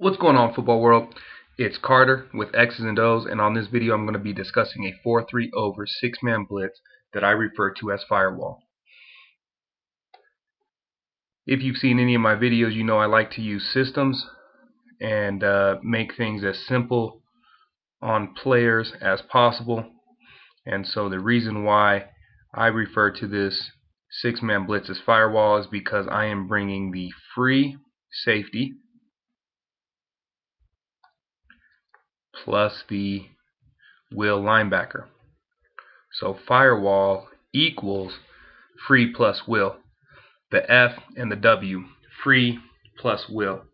What's going on, football world? It's Carter with X's and O's, and on this video I'm going to be discussing a 4-3 over 6-man blitz that I refer to as Firewall. If you've seen any of my videos, you know I like to use systems and make things as simple on players as possible. And so the reason why I refer to this 6-man blitz as Firewall is because I am bringing the free safety plus the will linebacker. So Firewall equals free plus will. The F and the W, free plus will.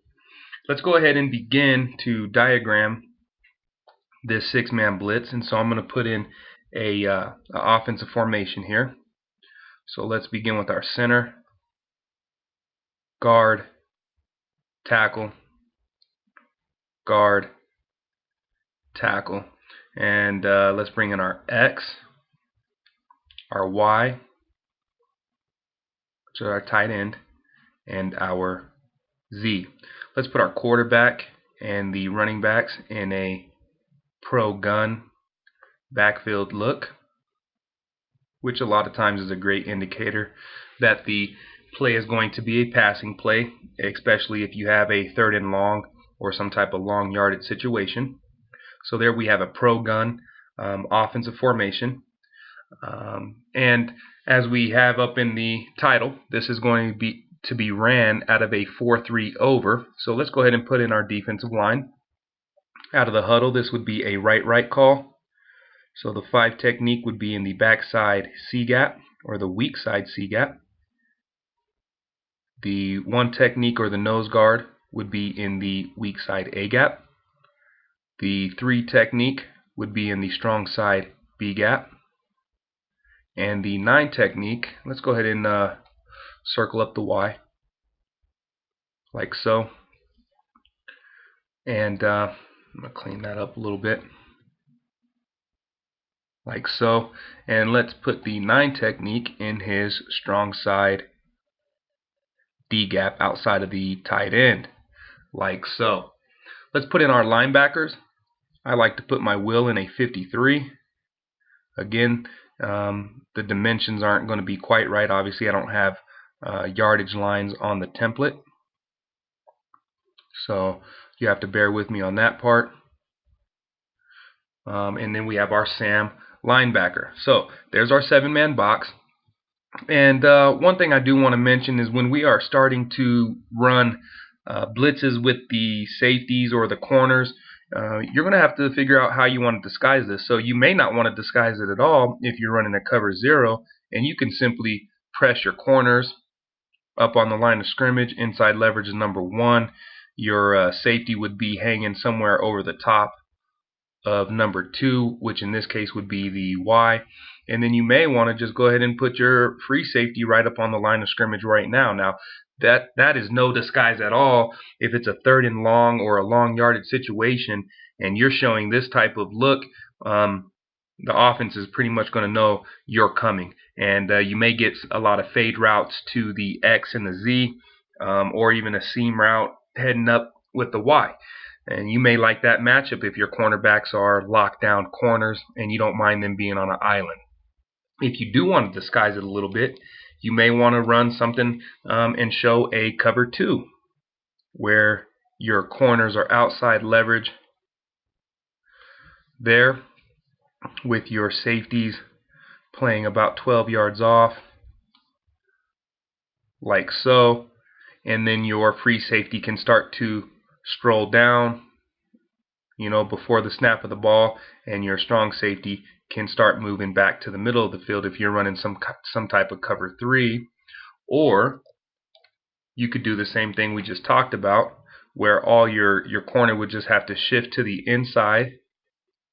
Let's go ahead and begin to diagram this 6-man blitz. And so I'm going to put in a offensive formation here. So let's begin with our center, guard, tackle, guard, tackle. And let's bring in our X, our Y, which is our tight end, and our Z. Let's put our quarterback and the running backs in a pro gun backfield look, which a lot of times is a great indicator that the play is going to be a passing play, especially if you have a 3rd and long or some type of long yardage situation. So there we have a pro gun offensive formation. And as we have up in the title, this is going to be ran out of a 4-3 over. So let's go ahead and put in our defensive line. Out of the huddle, this would be a right call. So the 5 technique would be in the backside C gap or the weak side C gap. The 1 technique or the nose guard would be in the weak side A gap. The 3 technique would be in the strong side B gap. And the 9 technique, let's go ahead and circle up the Y like so. And I'm going to clean that up a little bit like so. And let's put the 9 technique in his strong side D gap outside of the tight end like so. Let's put in our linebackers. I like to put my will in a 53. Again, the dimensions aren't going to be quite right. Obviously, I don't have yardage lines on the template, so you have to bear with me on that part. And then we have our Sam linebacker. So there's our 7-man box. And one thing I do want to mention is when we are starting to run blitzes with the safeties or the corners, you're going to have to figure out how you want to disguise this. So you may not want to disguise it at all if you're running a cover 0, and you can simply press your corners up on the line of scrimmage. Inside leverage is number 1. Your safety would be hanging somewhere over the top of number 2, which in this case would be the Y. And then you may want to just go ahead and put your free safety right up on the line of scrimmage right now. Now that is no disguise at all if it's a 3rd and long or a long yardage situation and you're showing this type of look. The offense is pretty much going to know you're coming, and you may get a lot of fade routes to the X and the Z, or even a seam route heading up with the Y. And you may like that matchup if your cornerbacks are lockdown corners and you don't mind them being on an island. If you do want to disguise it a little bit, you may want to run something and show a cover 2 where your corners are outside leverage there, with your safeties playing about 12 yards off like so, and then your free safety can start to stroll down, you know, before the snap of the ball, and your strong safety can start moving back to the middle of the field if you're running some type of cover 3. Or you could do the same thing we just talked about, where all your corner would just have to shift to the inside.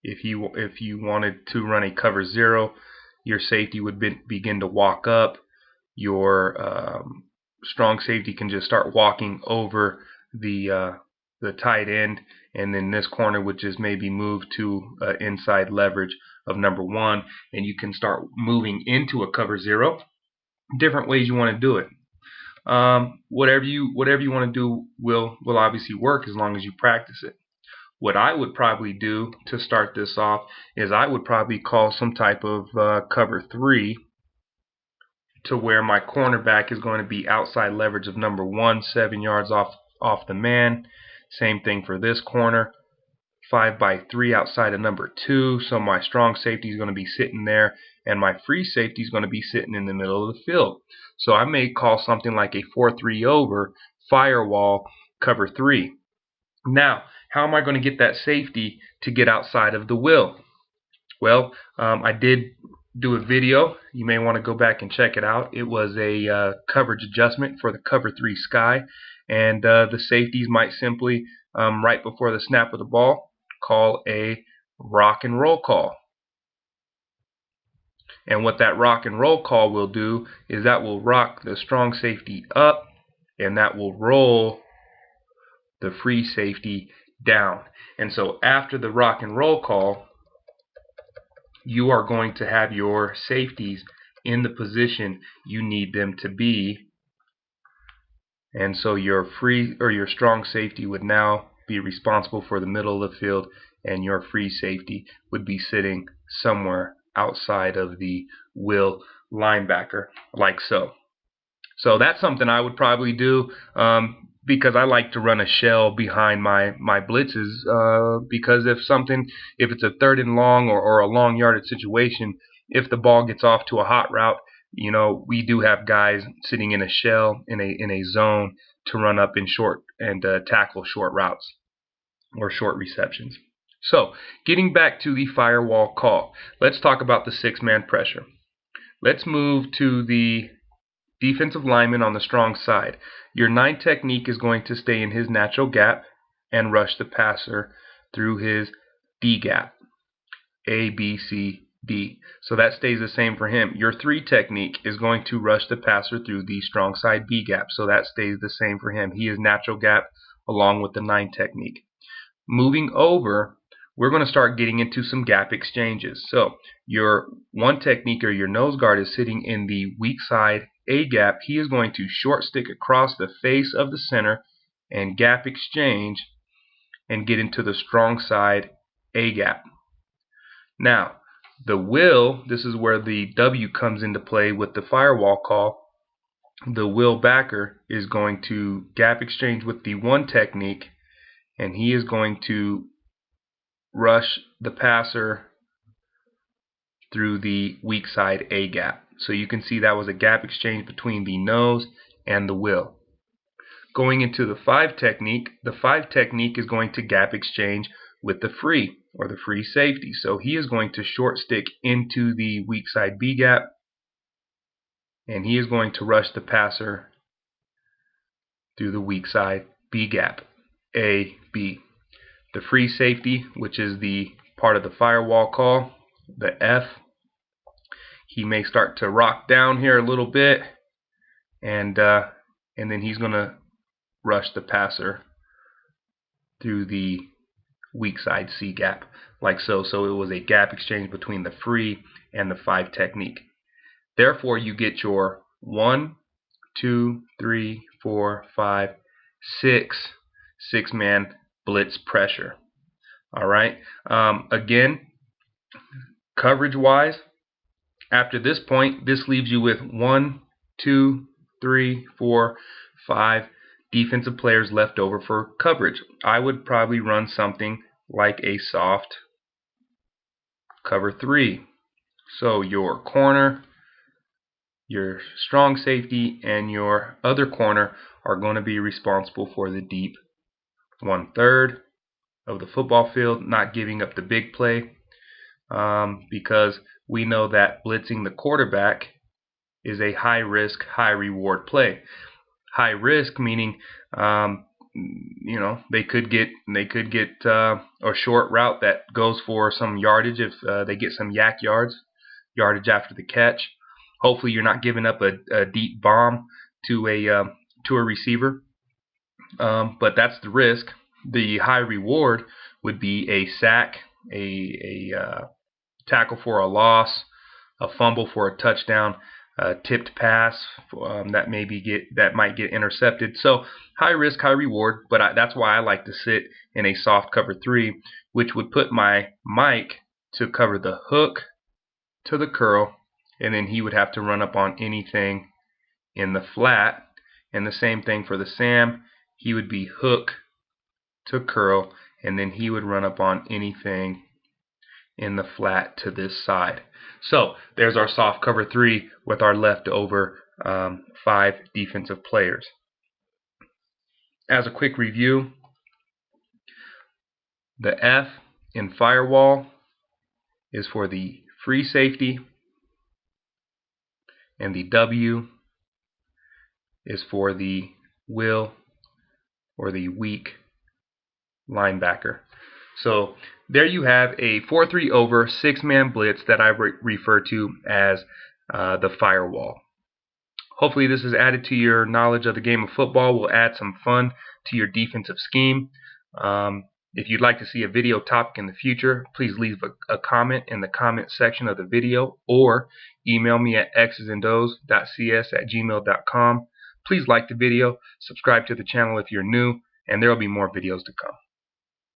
If you wanted to run a cover 0, your safety would begin to walk up. Your strong safety can just start walking over the tight end, and then this corner would just maybe move to inside leverage of number 1, and you can start moving into a cover 0. Different ways you want to do it. Whatever you want to do will obviously work as long as you practice it. What I would probably do to start this off is I would probably call some type of cover 3, to where my cornerback is going to be outside leverage of number 1, 7 yards off the man. Same thing for this corner, 5x3 outside of number 2. So my strong safety is going to be sitting there, and my free safety is going to be sitting in the middle of the field. So I may call something like a 4-3 over firewall cover 3. Now, how am I going to get that safety to get outside of the will? Well, I did do a video. You may want to go back and check it out. It was a coverage adjustment for the cover 3 sky, and the safeties might simply, right before the snap of the ball, call a rock and roll call. And what that rock and roll call will do is that will rock the strong safety up, and that will roll the free safety down. And so after the rock and roll call, you are going to have your safeties in the position you need them to be, and so your free or your strong safety would now be responsible for the middle of the field, and your free safety would be sitting somewhere outside of the will linebacker, like so. So that's something I would probably do, because I like to run a shell behind my blitzes, because if it's a 3rd and long or a long yardage situation, if the ball gets off to a hot route, we do have guys sitting in a shell in a zone to run up in short and tackle short routes or short receptions. So getting back to the firewall call, let's talk about the 6-man pressure. Let's move to the defensive lineman on the strong side. Your 9 technique is going to stay in his natural gap and rush the passer through his D gap. A, B, C, D. So that stays the same for him. Your 3 technique is going to rush the passer through the strong side B gap. So that stays the same for him. He is natural gap along with the 9 technique. Moving over, we're going to start getting into some gap exchanges. So your 1 technique, or your nose guard, is sitting in the weak side A gap. He is going to short stick across the face of the center and gap exchange and get into the strong side A gap. Now, the will, this is where the W comes into play with the firewall call. The will backer is going to gap exchange with the 1 technique, and he is going to rush the passer through the weak side A gap. So you can see that was a gap exchange between the nose and the will. Going into the 5 technique, the 5 technique is going to gap exchange with the free, or the free safety. So he is going to short stick into the weak side B gap, and he is going to rush the passer through the weak side B gap. A, B. The free safety, which is the part of the firewall call, the F, he may start to rock down here a little bit, and then he's going to rush the passer through the weak side C gap, like so. So it was a gap exchange between the free and the 5 technique. Therefore, you get your 1, 2, 3, 4, 5, 6 6-man blitz pressure. All right. Again, coverage wise, after this point, this leaves you with 1, 2, 3, 4, 5 defensive players left over for coverage. I would probably run something like a soft cover 3. So your corner, your strong safety, and your other corner are going to be responsible for the deep 1/3 of the football field, not giving up the big play, because we know that blitzing the quarterback is a high risk, high reward play. High risk meaning, they could get a short route that goes for some yardage if they get some yardage after the catch. Hopefully, you're not giving up a deep bomb to a receiver, but that's the risk. The high reward would be a sack, a tackle for a loss, a fumble for a touchdown, tipped pass that might get intercepted. So high risk, high reward. But that's why I like to sit in a soft cover 3, which would put my Mike to cover the hook to the curl, and then he would have to run up on anything in the flat. And the same thing for the Sam. He would be hook to curl, and then he would run up on anything in the flat to this side. So there's our soft cover 3 with our leftover 5 defensive players. As a quick review, the F in Firewall is for the free safety, and the W is for the will or the weak linebacker. So there you have a 4-3 over 6-man blitz that I refer to as the Firewall. Hopefully this has added to your knowledge of the game of football. Will add some fun to your defensive scheme. If you'd like to see a video topic in the future, please leave a comment in the comment section of the video, or email me at xzandos.com. Please like the video, subscribe to the channel if you're new, and there will be more videos to come.